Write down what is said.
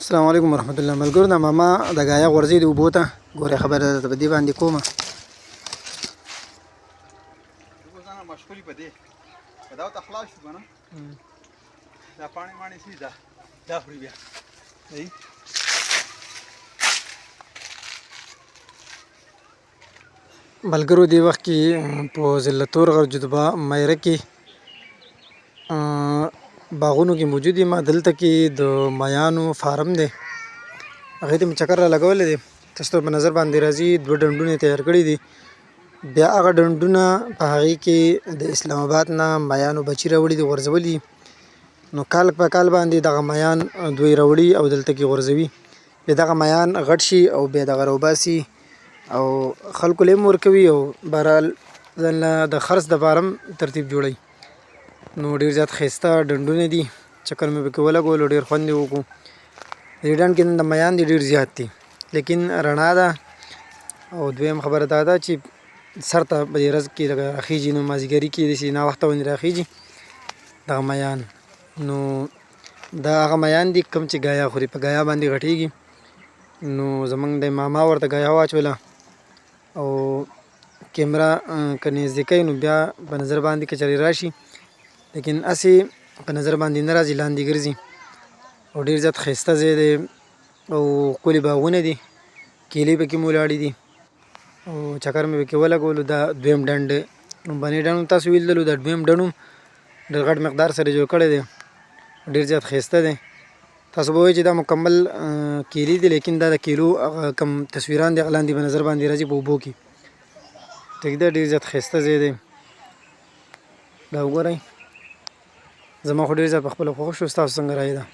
السلام علیکم ورحمت الله. ملګرو د ماما د غایا غورځي د اوبو ته ګوره خبره ده په دې باندې کومه روزانه مشغولي په دې په دا ته خلاص شو کنه دا پانی مانی سي دا خوري بیا ای ملګرو دی وخت کې په ضلع تور غر جدبا مایره کې باغونو کې موجود ما دلته کې د مایانو فارم دی هغه ته چکر را لګولې دي تاسو په نظر باندې راځي دوه ډنډونه تیار کړی دي بیا هغه ډنډونه په هغه کې د اسلام آباد نه مایانو بچی راوړي دي غورځولي نو کال په کال باندې دغه مایان دوی راوړي او دلته کې غورځوي بیا دغه مایان غټ شي او بیا دغه روباسي او خلکو له مور کوي او بهرحال د خرڅ د فارم ترتیب جوړي نو ډیر زیات خسته ډنډونه دي چکر مې پکې ولګولو ډیر خوند یې وکړو دې ډنډ کې د میان دي ډیر زیات دي لیکن رڼا ده او دویم خبره دا ده چې سر ته په دې ورځ کې راخیږي نو مازدیګري کې داسې ناوخته باندې راخیږي دغه میان نو دا هغه میان دي کوم چې ګایا خوري په ګایا باندې غټېږي نو زمونږ د ماما ورته ګایا واچوله او کیمرا که نږدې کوي نو بیا په نظر باندې که چېرې راشي لیکن اسې په نظر باندې نه راځي لاندې ګرځي او ډېر زیات ښایسته ځای دی او ښکلي باغونه دي کیلې پکې مو ولاړې دي او چکر مې پکې ولګولو دا دویم ډنډ لومبنی ډنډ هم تاسو ولیدلو دا دویم ډنډ هم ډېر غټ مقدار سره جوړ کړی دی ډېر زیات ښایسته دی تاسو به وایئ چې دا مکمل کیلې دي لیکن دا د کیلو هغه کم تصویران دي هغه لاندې په نظر باندې راځي په اوبو کې ټیک ده ډېر زیات ښایسته ځای دی دا وګورئ زما خو ډېر زیات په خپله خوښ شو ستاسو څنګه رایه ده